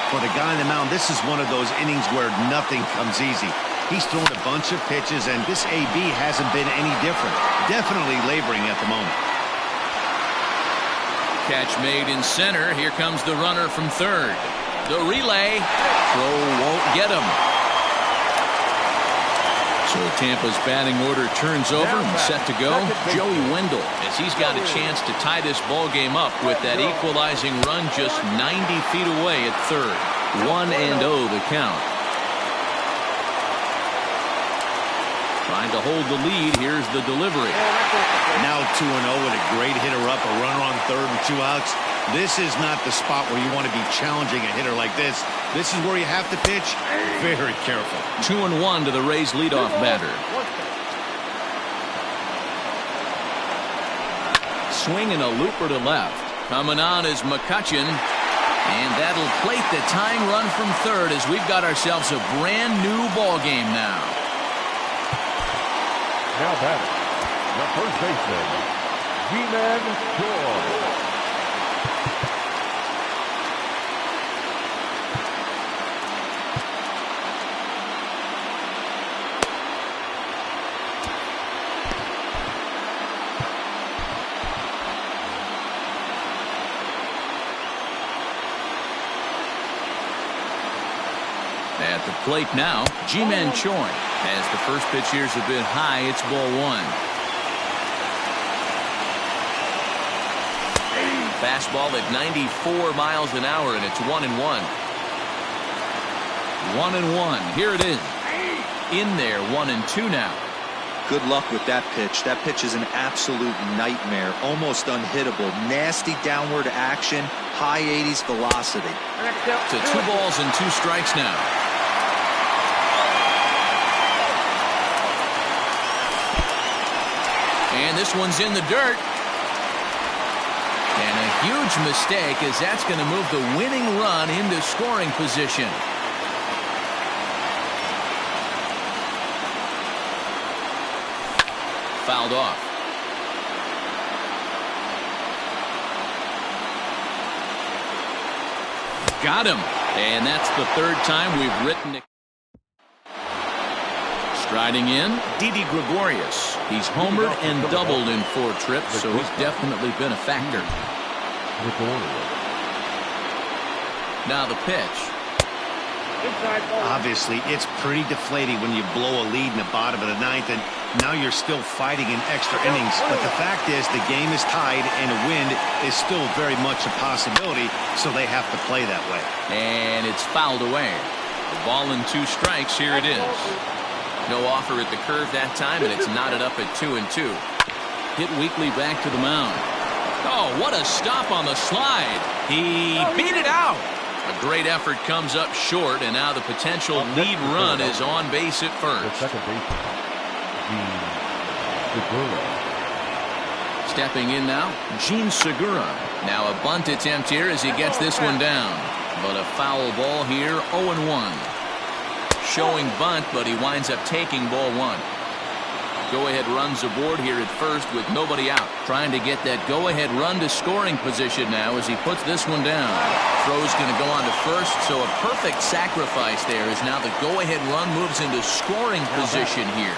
For the guy on the mound, this is one of those innings where nothing comes easy. He's thrown a bunch of pitches, and this AB hasn't been any different. Definitely laboring at the moment. Catch made in center. Here comes the runner from third. The relay. Throw won't get him. So Tampa's batting order turns over and set to go. Joey Wendell, as he's got a chance to tie this ball game up with that equalizing run just 90 feet away at third. 1-0 the count. Trying to hold the lead. Here's the delivery. Now 2-0 with a great hitter up, a runner on third and 2 outs. This is not the spot where you want to be challenging a hitter like this. This is where you have to pitch very careful. 2-1 to the Rays leadoff batter. Swinging a looper to left. Coming on is McCutchen. And that'll plate the tying run from third as we've got ourselves a brand new ball game now. Now batting, the first baseman, G-Man Joy. At the plate now, Ji-Man Choi. As the first pitch here's a bit high, it's ball one. Fastball at 94 miles an hour, and it's 1-1. 1-1. Here it is. In there, 1-2 now. Good luck with that pitch. That pitch is an absolute nightmare. Almost unhittable. Nasty downward action. High 80s velocity. To 2 balls and 2 strikes now. And this one's in the dirt. And a huge mistake, as that's going to move the winning run into scoring position. Fouled off. Got him. And that's the 3rd time we've written it. Striding in, Didi Gregorius. He's homered and doubled in 4 trips, so he's definitely been a factor. Now the pitch. Obviously, it's pretty deflating when you blow a lead in the bottom of the 9th, and now you're still fighting in extra innings. But the fact is, the game is tied, and a win is still very much a possibility, so they have to play that way. And it's fouled away. The ball and 2 strikes. Here it is. No offer at the curve that time, and it's knotted up at 2-2. Hit weakly back to the mound. Oh, what a stop on the slide. He beat it out. A great effort comes up short, and now the potential lead run is on base at first. Stepping in now, Gene Segura. Now a bunt attempt here as he gets this one down. But a foul ball here, 0-1. Showing bunt, but he winds up taking ball 1. Go-ahead runs aboard here at first with nobody out. Trying to get that go-ahead run to scoring position now as he puts this one down. Throw's going to go on to first, so a perfect sacrifice there as now the go-ahead run moves into scoring position here.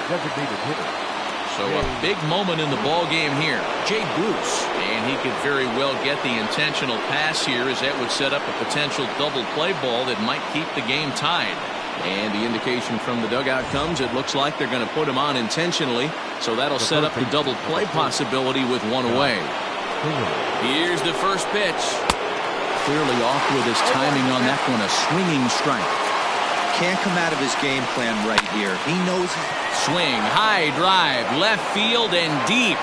So a big moment in the ball game here. Jay Bruce, and he could very well get the intentional pass here as that would set up a potential double play ball that might keep the game tied. And the indication from the dugout comes, it looks like they're going to put him on intentionally, so that'll set up the double play possibility with 1 away. Here's the first pitch. Clearly off with his timing on that one, a swinging strike. Can't come out of his game plan right here. He knows. Swing, high drive, left field and deep.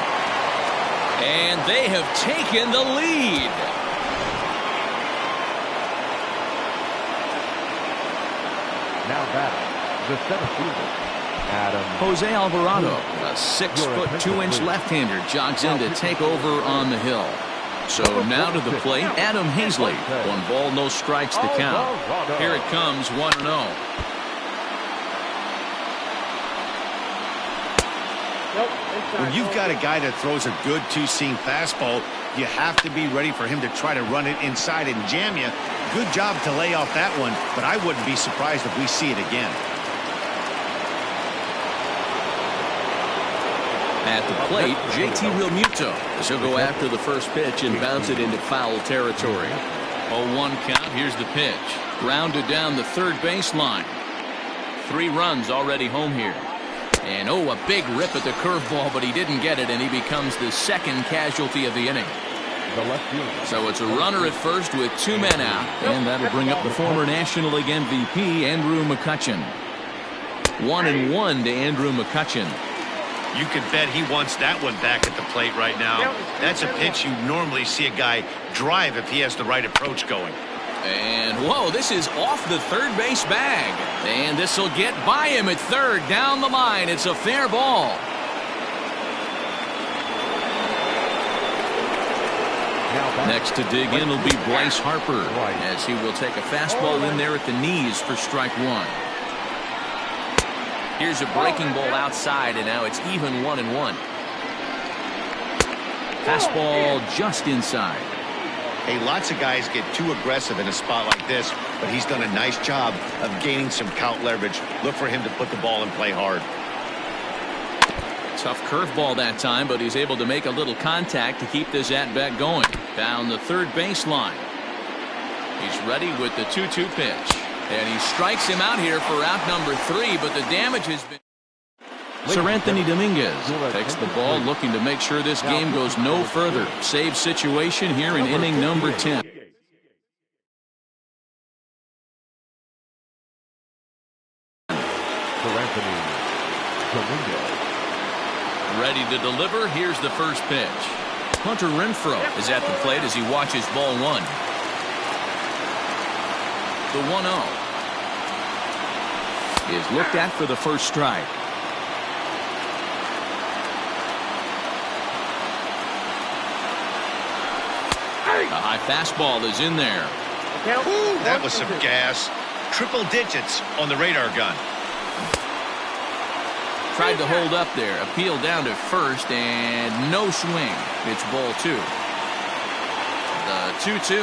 And they have taken the lead. Now batting, the center fielder, Adam. Jose Alvarado, a 6'2" left-hander, jogs in to take over on the hill. So now to the plate, Adam Hazley. 1 ball, no strikes to count. Here it comes, 1-0. When you've got a guy that throws a good 2-seam fastball, you have to be ready for him to try to run it inside and jam you. Good job to lay off that one, but I wouldn't be surprised if we see it again. At the plate, JT Realmuto. He'll go after the first pitch and bounce it into foul territory. 0-1 count. Here's the pitch. Grounded down the third baseline. 3 runs already home here. And oh, a big rip at the curveball, but he didn't get it, and he becomes the 2nd casualty of the inning. So it's a runner at first with 2 men out, and that'll bring up the former National League MVP, Andrew McCutchen. 1-1 to Andrew McCutchen. You can bet he wants that one back at the plate right now. That's a pitch you normally see a guy drive if he has the right approach going. And whoa, this is off the third base bag. And this will get by him at third down the line. It's a fair ball. Next to dig in will be Bryce Harper, as he will take a fastball in there at the knees for strike 1. Here's a breaking ball outside, and now it's even 1-1. Fastball just inside. Hey, lots of guys get too aggressive in a spot like this, but he's done a nice job of gaining some count leverage. Look for him to put the ball and play hard. Tough curveball that time, but he's able to make a little contact to keep this at-bat going. Down the third baseline. He's ready with the 2-2 pitch. And he strikes him out here for out number 3, but the damage has been... Sir Anthony Dominguez takes the ball, looking to make sure this game goes no further. Save situation here in inning number 10. Sir Anthony Dominguez. Ready to deliver. Here's the first pitch. Hunter Renfroe is at the plate as he watches ball 1. The 1-0 is looked at for the first strike. A high fastball is in there. Ooh, that was some gas. Triple digits on the radar gun. Tried to hold up there. Appeal down to first and no swing. It's ball 2. The 2-2.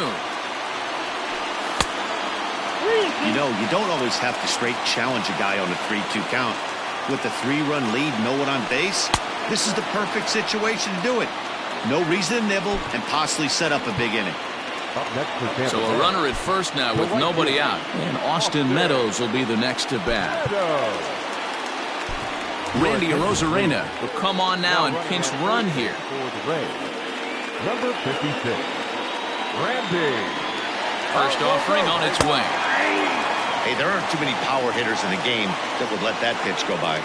You know, you don't always have to straight challenge a guy on a 3-2 count. With the 3-run lead, no one on base, this is the perfect situation to do it. No reason to nibble and possibly set up a big inning. So a runner at first now with nobody out. And Austin Meadows will be the next to bat. Randy Arozarena will come on now and pinch run here. Number 56, Randy. First offering on its way. Hey, there aren't too many power hitters in the game that would let that pitch go by.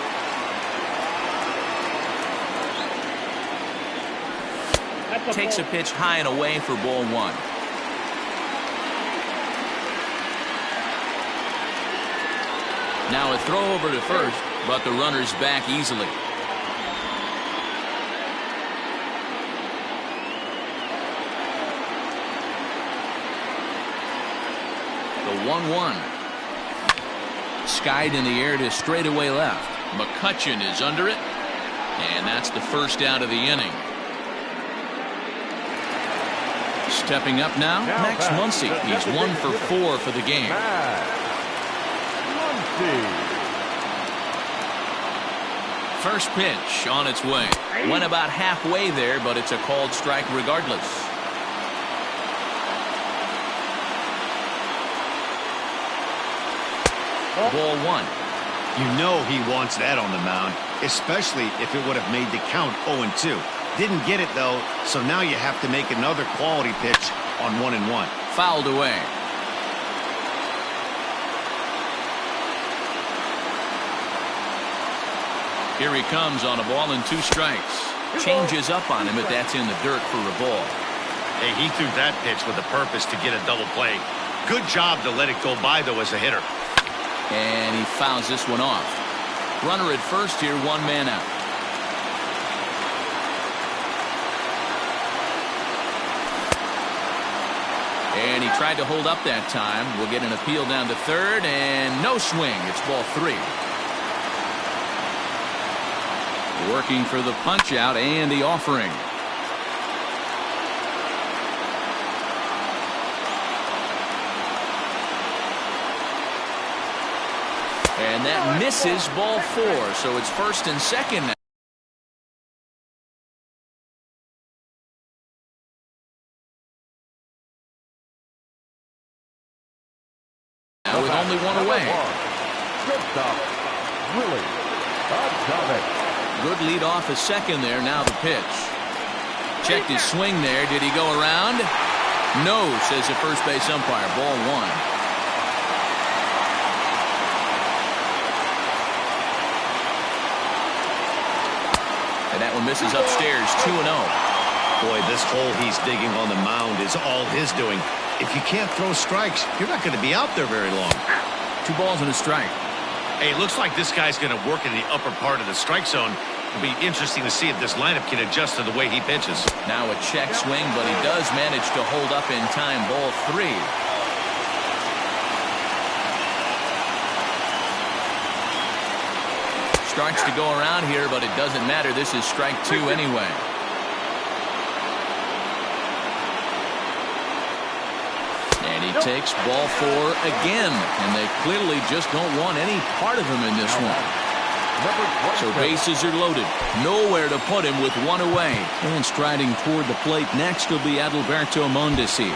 Takes a pitch high and away for ball 1. Now a throw over to first, but the runner's back easily. The 1-1. Skied in the air to straightaway left. McCutcheon is under it, and that's the first out of the inning. Stepping up now, Max Muncy. He's 1 for 4 for the game. First pitch on its way. Went about halfway there, but it's a called strike regardless. Ball 1. You know he wants that on the mound, especially if it would have made the count 0-2. Didn't get it, though, so now you have to make another quality pitch on 1-1. Fouled away. Here he comes on a ball and 2 strikes. Changes up on him, but that's in the dirt for a ball. Hey, he threw that pitch with a purpose to get a double play. Good job to let it go by, though, as a hitter. And he fouls this one off. Runner at first here, 1 man out. And he tried to hold up that time. We'll get an appeal down to third, and no swing. It's ball 3. Working for the punch out and the offering. And that misses ball 4, so it's first and second now. With only 1 away. Good lead off a second there. Now the pitch. Checked his swing there. Did he go around? No, says the first base umpire. Ball 1. And that one misses upstairs. 2-0. Boy, this hole he's digging on the mound is all his doing. If you can't throw strikes, you're not going to be out there very long. 2 balls and a strike. Hey, it looks like this guy's going to work in the upper part of the strike zone. It'll be interesting to see if this lineup can adjust to the way he pitches. Now a check swing, but he does manage to hold up in time. Ball 3. Starts to go around here, but it doesn't matter. This is strike 2 anyway. And he takes ball 4 again, and they clearly just don't want any part of him in this one. So bases are loaded. Nowhere to put him with 1 away. And striding toward the plate next will be Adalberto Mondesi.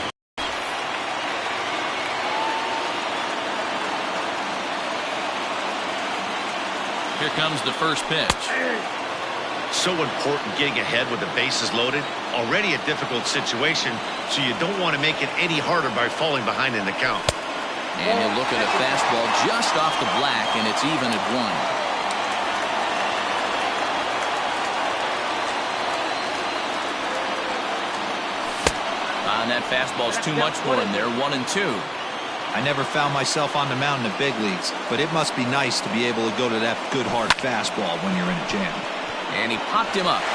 Here comes the first pitch. So important getting ahead with the bases loaded. Already a difficult situation, so you don't want to make it any harder by falling behind in the count. And he'll look at a fastball just off the black, and it's even at 1. And that fastball's too much for him there. 1-2. I never found myself on the mound in the big leagues, but it must be nice to be able to go to that good hard fastball when you're in a jam. And he popped him up.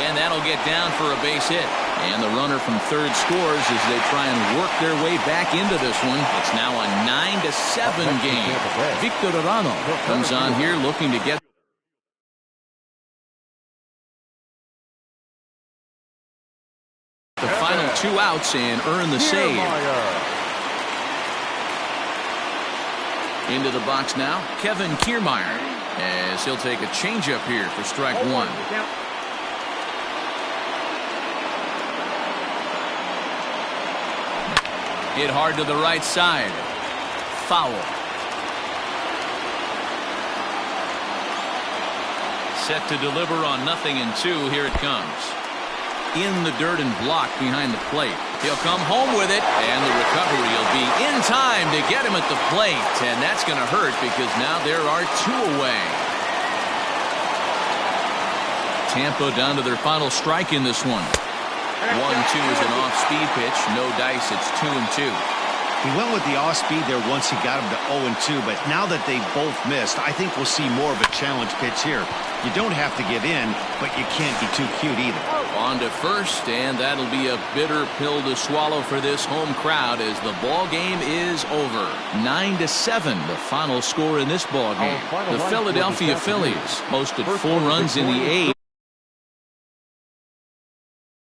And that'll get down for a base hit. And the runner from third scores as they try and work their way back into this one. It's now a 9-7 game. Victor Arano comes on here looking to get the final 2 outs and earn the save. Into the box now, Kevin Kiermaier, as he'll take a changeup here for strike 1. Hit hard to the right side. Foul. Set to deliver on 0-2. Here it comes. In the dirt and blocked behind the plate. He'll come home with it, and the recovery will be in time to get him at the plate. And that's going to hurt because now there are 2 away. Tampa down to their final strike in this one. 1-2 is an off-speed pitch. No dice. It's 2-2. He went with the off-speed there once he got him to 0-2, but now that they both missed, I think we'll see more of a challenge pitch here. You don't have to give in, but you can't be too cute either. On to first, and that'll be a bitter pill to swallow for this home crowd as the ball game is over. 9-7, the final score in this ball game. The Philadelphia Phillies posted 4 runs in the 8th.